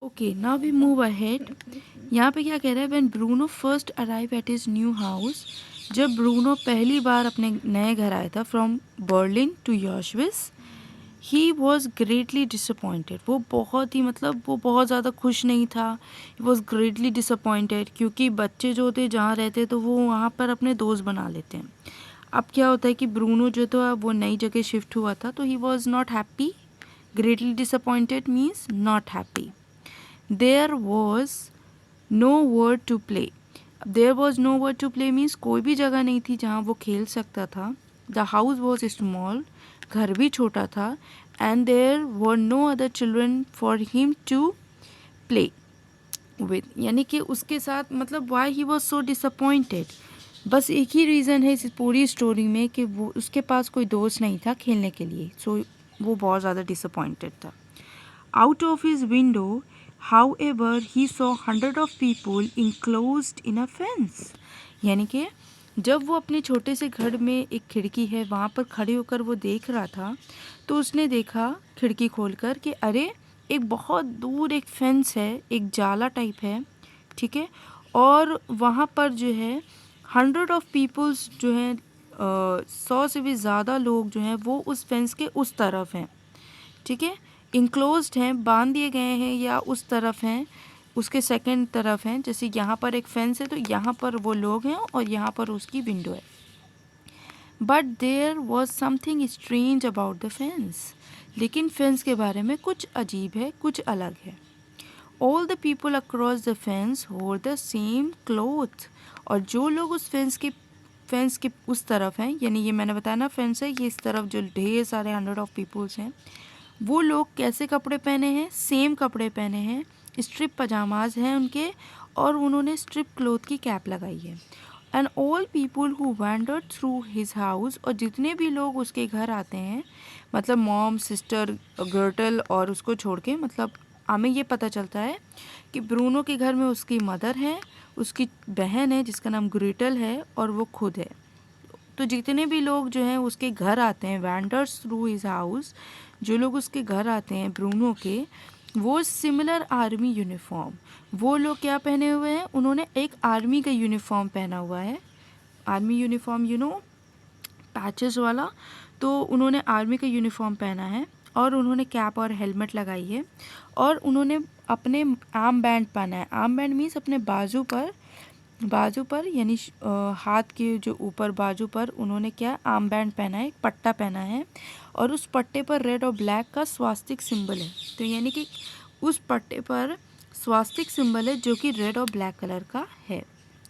Okay, now we move ahead. यहाँ पे क्या कह रहा है, when Bruno first arrive at his new house, जब ब्रूनो पहली बार अपने नए घर आया था फ्रॉम बर्लिन टू यॉशविस, ही वॉज ग्रेटली डिसअपॉइंटेड। वो बहुत ही मतलब वो बहुत ज़्यादा खुश नहीं था। ही वॉज ग्रेटली डिसअपॉइंटेड क्योंकि बच्चे जो होते जहाँ रहते तो वो वहाँ पर अपने दोस्त बना लेते हैं। अब क्या होता है कि ब्रूनो जो था वो नई जगह शिफ्ट हुआ था, तो he was not happy. Greatly disappointed means not happy. There was no word to play. There was no word to play means कोई भी जगह नहीं थी जहाँ वो खेल सकता था। द हाउस वॉज स्मॉल, घर भी छोटा था। And there were no other children for him to play with, यानी कि उसके साथ मतलब why he was so disappointed. बस एक ही रीज़न है इस पूरी स्टोरी में कि वो उसके पास कोई दोस्त नहीं था खेलने के लिए, सो वो बहुत ज़्यादा डिसअपॉइंटेड था। Out of his window however he saw hundred of people enclosed in a fence, यानी कि जब वो अपने छोटे से घर में एक खिड़की है वहाँ पर खड़े होकर वो देख रहा था, तो उसने देखा खिड़की खोलकर कि अरे एक बहुत दूर एक फेंस है, एक जाला टाइप है, ठीक है। और वहाँ पर जो है 100 of people जो हैं 100 से भी ज़्यादा लोग जो हैं वो उस फेंस के उस तरफ हैं, ठीक है। इंक्लोज्ड हैं, बांध दिए गए हैं, या उस तरफ हैं, उसके सेकंड तरफ हैं। जैसे यहाँ पर एक फेंस है तो यहाँ पर वो लोग हैं और यहाँ पर उसकी विंडो है। But there was something strange about the fence, लेकिन फेंस के बारे में कुछ अजीब है, कुछ अलग है। All the people across the fence wore the same cloth, और जो लोग उस फेंस के उस तरफ हैं, यानी ये मैंने बताया ना फेंस है, ये इस तरफ जो ढेर सारे 100 of people हैं, वो लोग कैसे कपड़े पहने हैं, सेम कपड़े पहने हैं, स्ट्रिप पजामाज हैं उनके, और उन्होंने स्ट्रिप क्लोथ की कैप लगाई है। And all people who wandered through his house, और जितने भी लोग उसके घर आते हैं, मतलब मॉम, सिस्टर, गर्टल और उसको छोड़ के, मतलब हमें ये पता चलता है कि ब्रूनो के घर में उसकी मदर है, उसकी बहन है जिसका नाम ग्रेटल है, और वो खुद है। तो जितने भी लोग जो हैं उसके घर आते हैं, वैंडर्स थ्रू हिज हाउस, जो लोग उसके घर आते हैं ब्रूनो के, वो सिमिलर आर्मी यूनिफॉर्म, वो लोग क्या पहने हुए हैं, उन्होंने एक आर्मी का यूनिफॉर्म पहना हुआ है। आर्मी यूनिफॉर्म पैचेस वाला, तो उन्होंने आर्मी का यूनिफॉर्म पहना है, और उन्होंने कैप और हेलमेट लगाई है, और उन्होंने अपने आर्म बैंड पहना है। आर्म बैंड मीन्स अपने बाजू पर यानी हाथ के जो ऊपर बाजू पर उन्होंने क्या आर्म बैंड पहना है, एक पट्टा पहना है, और उस पट्टे पर रेड और ब्लैक का स्वास्तिक सिंबल है। तो यानी कि उस पट्टे पर स्वास्तिक सिंबल है जो कि रेड और ब्लैक कलर का है,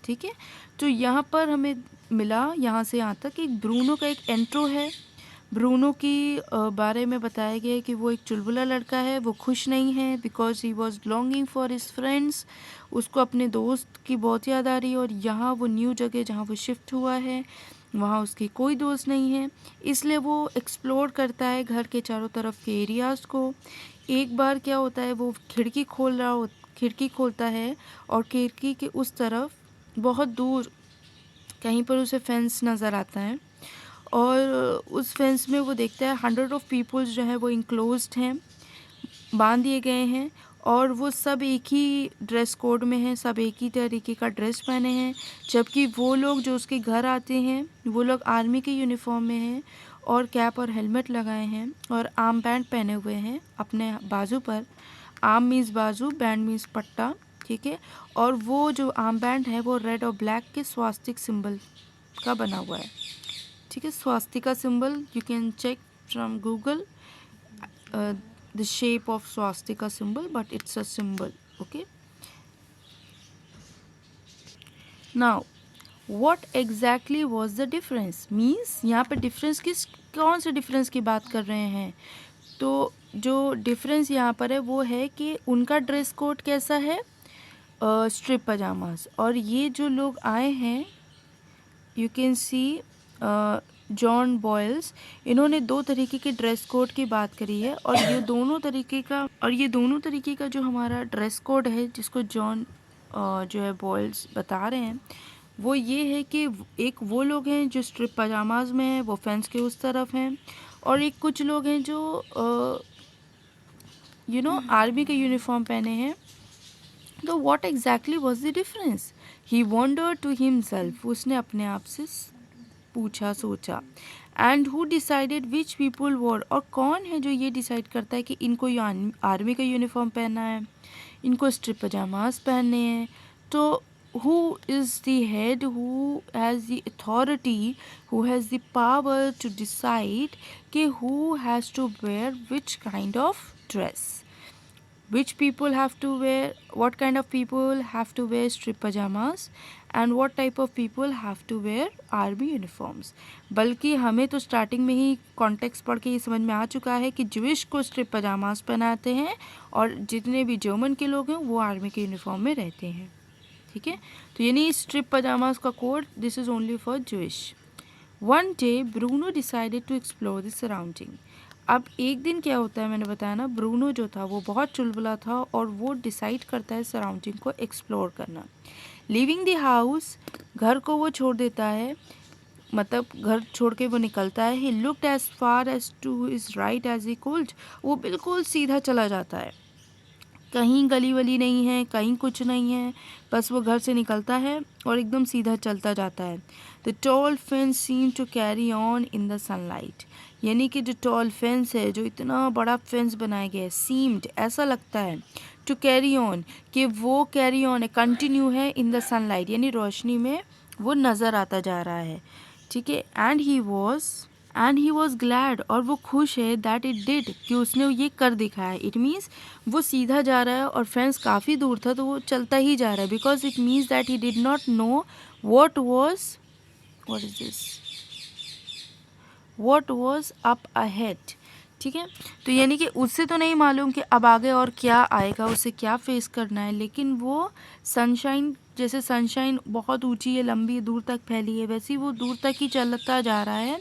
ठीक है। तो यहाँ पर हमें मिला यहाँ से यहाँ तक एक ब्रूनो का एक इंट्रो है। ब्रूनो की बारे में बताया गया है कि वो एक चुलबुला लड़का है, वो खुश नहीं है because he was longing for his friends. उसको अपने दोस्त की बहुत याद आ रही है, और यहाँ वो न्यू जगह जहाँ वो शिफ्ट हुआ है वहाँ उसके कोई दोस्त नहीं है, इसलिए वो एक्सप्लोर करता है घर के चारों तरफ के एरियाज़ को। एक बार क्या होता है, वो खिड़की खोलता है, और खिड़की के उस तरफ बहुत दूर कहीं पर उसे फेंस नज़र आता है, और उस फेंस में वो देखता है 100 of people जो है वो इंक्लोज्ड हैं, बांध दिए गए हैं, और वो सब एक ही ड्रेस कोड में हैं, सब एक ही तरीके का ड्रेस पहने हैं। जबकि वो लोग जो उसके घर आते हैं वो लोग आर्मी के यूनिफॉर्म में हैं, और कैप और हेलमेट लगाए हैं, और आर्म बैंड पहने हुए हैं अपने बाजू पर। आर्म मीन्स बाजू, बैंड मीन्स पट्टा, ठीक है। और वो जो आर्म बैंड है वो रेड और ब्लैक के स्वास्तिक सिंबल का बना हुआ है, ठीक है। स्वास्तिका symbol you can check from Google the shape of swastika symbol, but it's a symbol, okay. Now what exactly was the difference means, यहाँ पे डिफरेंस कौन से डिफरेंस की बात कर रहे हैं। तो जो डिफरेंस यहाँ पर है वो है कि उनका ड्रेस कोड कैसा है, स्ट्रिप पजामास, और ये जो लोग आए हैं you can see John Boyles, इन्होंने दो तरीके के ड्रेस कोड की बात करी है, और ये दोनों तरीके का जो हमारा ड्रेस कोड है जिसको जॉन जो है बॉयल्स बता रहे हैं, वो ये है कि एक वो लोग हैं जो स्ट्रिप पजामाज में हैं, वो फेंस के उस तरफ हैं, और एक कुछ लोग हैं जो आर्मी का यूनिफॉर्म पहने हैं। तो what exactly was the difference? He wondered to himself, उसने अपने आप से पूछा, सोचा। And who decided which people were, और कौन है जो ये डिसाइड करता है कि इनको आर्मी का यूनिफॉर्म पहनना है, इनको स्ट्रिप पजामास पहनने हैं? तो who is the head, who has the authority, who has the power to decide कि who has to wear which kind of dress, which people have to wear, what kind of people have to wear strip pajamas and what type of people have to wear army uniforms। बल्कि हमें तो starting में ही context पढ़ के ये समझ में आ चुका है कि ज्विश को स्ट्रिप पजामास पहनाते हैं और जितने भी जर्मन के लोग हैं वो आर्मी के यूनिफॉर्म में रहते हैं। ठीक है, तो यानी स्ट्रिप पजामास का code, this is only for Jewish. One day Bruno decided to explore the surrounding. अब एक दिन क्या होता है, मैंने बताया ना, ब्रूनो जो था वो बहुत चुलबुला था और वो डिसाइड करता है सराउंडिंग को एक्सप्लोर करना। लिविंग द हाउस, घर को वो छोड़ देता है, मतलब घर छोड़ के वो निकलता है। He looked as far as to his right as he could, वो बिल्कुल सीधा चला जाता है, कहीं गली वली नहीं है, कहीं कुछ नहीं है, बस वो घर से निकलता है और एकदम सीधा चलता जाता है। The tall fence seem to carry on in the sunlight, यानी कि जो टॉल फेंस है, जो इतना बड़ा फेंस बनाया गया है, सीम्ड, ऐसा लगता है, टू कैरी ऑन, कि वो कैरी ऑन है, कंटिन्यू है, इन द सनलाइट, यानी रोशनी में वो नज़र आता जा रहा है। ठीक है, एंड ही वॉज ग्लैड, और वो खुश है, दैट इट डिड, कि उसने ये कर दिखाया। इट मीन्स वो सीधा जा रहा है और फ्रेंड्स काफ़ी दूर था तो वो चलता ही जा रहा है, because it means that he did not know what is this, what was up ahead. ठीक है, तो यानी कि उससे तो नहीं मालूम कि अब आगे और क्या आएगा, उसे क्या फेस करना है, लेकिन वो सनशाइन, जैसे सनशाइन बहुत ऊंची है, लंबी दूर तक फैली है, वैसे ही वो दूर तक ही चलता जा रहा है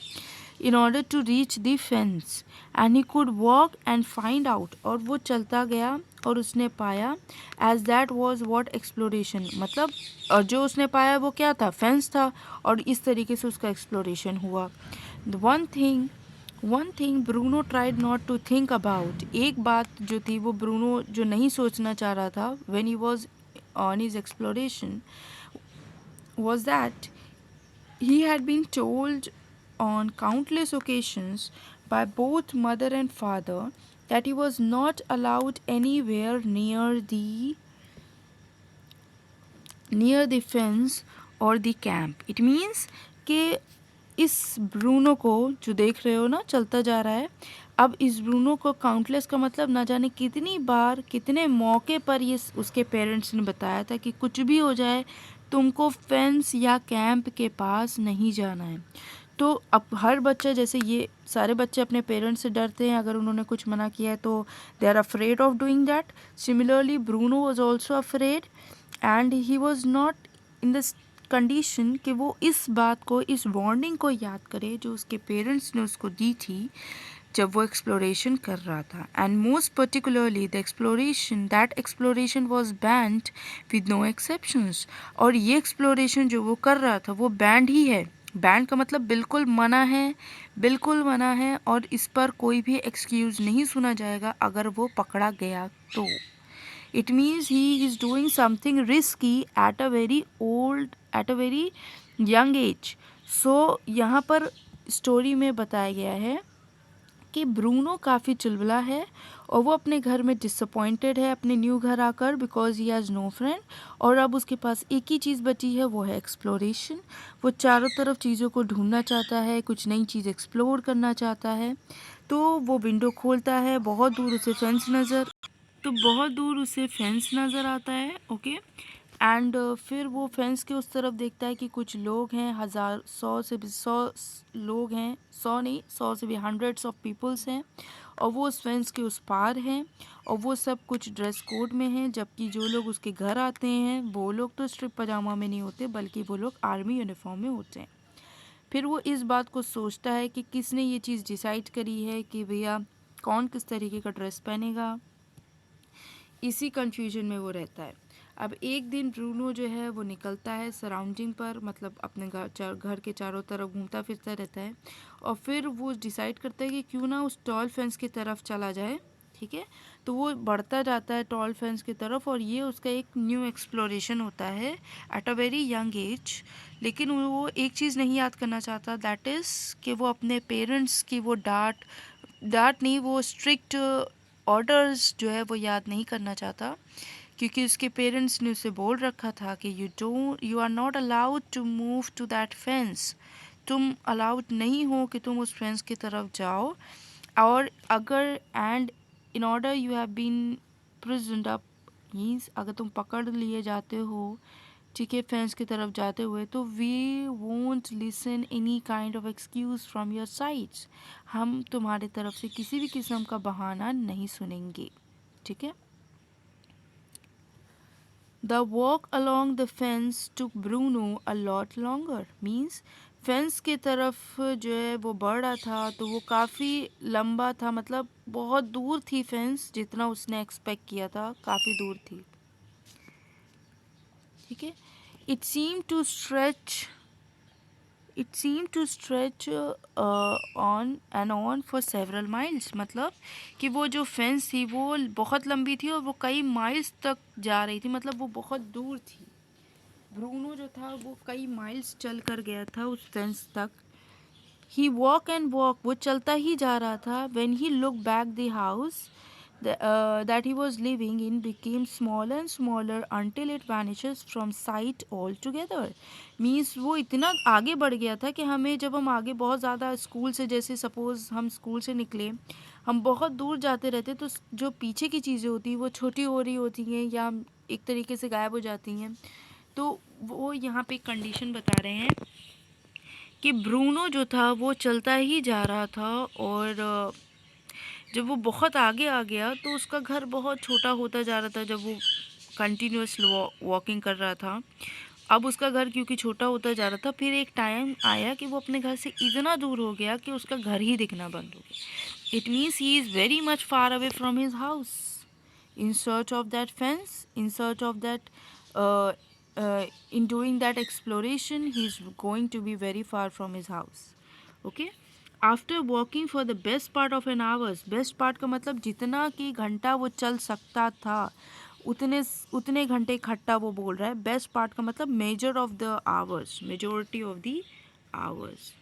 in order to reach the fence, and he could walk and find out, और वो चलता गया और उसने पाया, as that was what exploration, मतलब और जो उसने पाया वो क्या था, फेंस था, और इस तरीके से उसका एक्सप्लोरेशन हुआ। One thing Bruno tried not to think about, एक बात जो थी वो ब्रूनो जो नहीं सोचना चाह रहा था when he was on his exploration was that he had been told on countless occasions by both mother and father that he was not allowed anywhere near the fence or the camp। It means कि इस Bruno को जो देख रहे हो ना, चलता जा रहा है, अब इस ब्रूनो को काउंटलेस का मतलब ना जाने कितनी बार, कितने मौके पर ये उसके पेरेंट्स ने बताया था कि कुछ भी हो जाए तुमको फेंस या कैंप के पास नहीं जाना है। तो अब हर बच्चा, जैसे ये सारे बच्चे अपने पेरेंट्स से डरते हैं, अगर उन्होंने कुछ मना किया है तो they are afraid of doing that. Similarly Bruno was also afraid and he was not in the condition कि वो इस बात को, इस वार्निंग को याद करे जो उसके पेरेंट्स ने उसको दी थी जब वो एक्सप्लोरेशन कर रहा था। And most particularly that exploration was banned with no exceptions, और ये एक्सप्लोरेशन जो वो कर रहा था वो बैंड ही है। बैंड का मतलब बिल्कुल मना है, बिल्कुल मना है, और इस पर कोई भी एक्सक्यूज़ नहीं सुना जाएगा अगर वो पकड़ा गया तो। It means he is doing something risky at a very young age. So यहाँ पर स्टोरी में बताया गया है कि ब्रूनो काफ़ी चुलबुला है और वो अपने घर में डिसअपॉइंटेड है अपने न्यू घर आकर, because he has no friend, और अब उसके पास एक ही चीज़ बची है, वो है एक्सप्लोरेशन। वो चारों तरफ चीज़ों को ढूंढना चाहता है, कुछ नई चीज़ एक्सप्लोर करना चाहता है। तो वो विंडो खोलता है, बहुत दूर उसे फेंस नज़र आता है। ओके, एंड फिर वो फेंस के उस तरफ देखता है कि कुछ लोग हैं, 100 लोग हैं, 100 नहीं, 100 से भी हंड्रेड्स ऑफ पीपल्स हैं, और वो उस फेंस के उस पार हैं, और वो सब कुछ ड्रेस कोड में हैं, जबकि जो लोग उसके घर आते हैं वो लोग तो स्ट्रिप पजामा में नहीं होते, बल्कि वो लोग आर्मी यूनिफॉर्म में होते हैं। फिर वो इस बात को सोचता है कि किसने ये चीज़ डिसाइड करी है कि भैया कौन किस तरीके का ड्रेस पहनेगा। इसी कन्फ्यूजन में वो रहता है। अब एक दिन ब्रूनो जो है वो निकलता है सराउंडिंग पर, मतलब अपने घर के चारों तरफ घूमता फिरता रहता है, और फिर वो डिसाइड करता है कि क्यों ना उस टॉल फेंस की तरफ चला जाए ठीक है। तो वो बढ़ता जाता है टॉल फेंस की तरफ और ये उसका एक न्यू एक्सप्लोरेशन होता है eight a very young as. लेकिन वो एक चीज़ नहीं याद करना चाहता, दैट इज़ कि वो अपने पेरेंट्स की वो डांट डांट नहीं, वो स्ट्रिक्ट ऑर्डर्स जो है वो याद नहीं करना चाहता, क्योंकि उसके पेरेंट्स ने उसे बोल रखा था कि you are not allowed to move to that fence, तुम अलाउड नहीं हो कि तुम उस फेंस की तरफ जाओ। और अगर and in order you have been prisoned up, means अगर तुम पकड़ लिए जाते हो, ठीक है, फेंस की तरफ जाते हुए, तो we won't listen any kind of excuse from your sides, हम तुम्हारी तरफ से किसी भी किस्म का बहाना नहीं सुनेंगे, ठीक है। The walk along the fence took Bruno a lot longer. Means fence की तरफ जो है वो बढ़ रहा था तो वो काफ़ी लंबा था, मतलब बहुत दूर थी फेंस, जितना उसने एक्सपेक्ट किया था काफ़ी दूर थी, ठीक है। It seem to stretch it seem to stretch on and on for several miles, मतलब कि वो जो फेंस थी वो बहुत लंबी थी और वो कई माइल्स तक जा रही थी, मतलब वो बहुत दूर थी। ब्रूनो जो था वो कई माइल्स चल कर गया था उस फेंस तक। ही वॉक एंड वॉक, वो चलता ही जा रहा था। When he look back the house that he was living in became smaller and smaller until it vanishes from sight altogether. Means वो इतना आगे बढ़ गया था कि हमें जब हम आगे बहुत ज़्यादा स्कूल से, जैसे सपोज़ हम स्कूल से निकले, हम बहुत दूर जाते रहते तो जो पीछे की चीज़ें होती हैं वो छोटी हो रही होती हैं या एक तरीके से गायब हो जाती हैं। तो वो यहाँ पे कंडीशन बता रहे हैं कि ब्रूनो जो था वो चलता ही जा रहा था और जब वो बहुत आगे आ गया तो उसका घर बहुत छोटा होता जा रहा था। जब वो कंटिन्यूस वॉकिंग कर रहा था, अब उसका घर क्योंकि छोटा होता जा रहा था, फिर एक टाइम आया कि वो अपने घर से इतना दूर हो गया कि उसका घर ही दिखना बंद हो गया। It means he is very much far away from his house, in search of that fence, in search of that, in doing that exploration, he's going to be very far from his house. Okay. After walking for the best part of an hours, best part का मतलब जितना कि घंटा वो चल सकता था उतने उतने घंटे इकट्ठा वो बोल रहा है। बेस्ट पार्ट का मतलब measure of the hours, majority of the hours.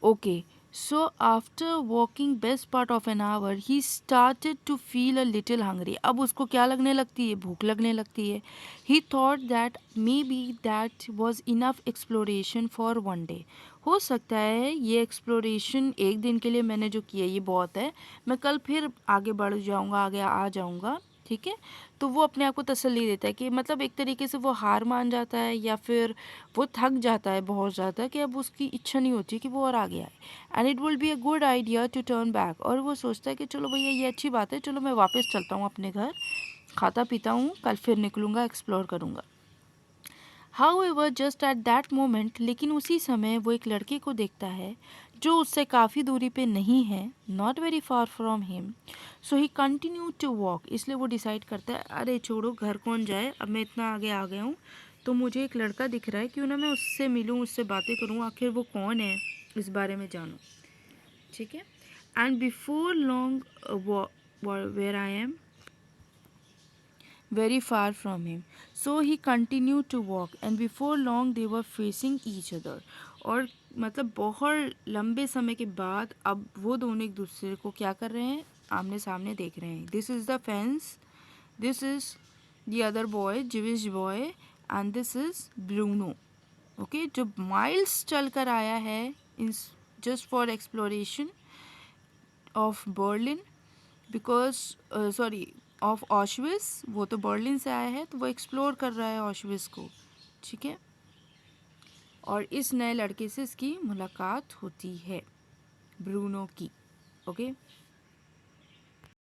Okay, so after walking best part of an hour, he started to feel a little hungry. अब उसको क्या लगने लगती है? भूख लगने लगती है। He thought that maybe that was enough exploration for one day. हो सकता है ये एक्सप्लोरेशन एक दिन के लिए मैंने जो किया ये बहुत है, मैं कल फिर आगे बढ़ जाऊँगा, आगे आ जाऊँगा, ठीक है। तो वो अपने आप को तसल्ली देता है कि मतलब एक तरीके से वो हार मान जाता है या फिर वो थक जाता है बहुत ज़्यादा कि अब उसकी इच्छा नहीं होती कि वो और आगे आए। And it will be a good idea to turn back, और वो सोचता है कि चलो भैया ये अच्छी बात है, चलो मैं वापस चलता हूँ अपने घर, खाता पीता हूँ, कल फिर निकलूँगा, एक्सप्लोर करूँगा। However, just at that moment, लेकिन उसी समय वो एक लड़के को देखता है जो उससे काफ़ी दूरी पे नहीं है, not very far from him. So he continued to walk. इसलिए वो डिसाइड करता है अरे छोड़ो घर कौन जाए, अब मैं इतना आगे आ गया हूँ तो मुझे एक लड़का दिख रहा है, क्यों ना मैं उससे मिलूँ, उससे बातें करूँ, आखिर वो कौन है, इस बारे में जानूँ, ठीक है। And before long where I am very far from him. So he continued to walk and before long they were facing each other. और मतलब बहुत लंबे समय के बाद अब वो दोनों एक दूसरे को क्या कर रहे हैं, आमने सामने देख रहे हैं। This is the fence, this is the other boy, Jewish boy, and this is Bruno. Okay, जो माइल्स चल कर आया है in just for exploration of Berlin, because sorry of ऑशविस, वो तो बर्लिन से आया है तो वो एक्सप्लोर कर रहा है ऑशविस को, ठीक है। और इस नए लड़के से इसकी मुलाकात होती है, ब्रूनो की। ओके।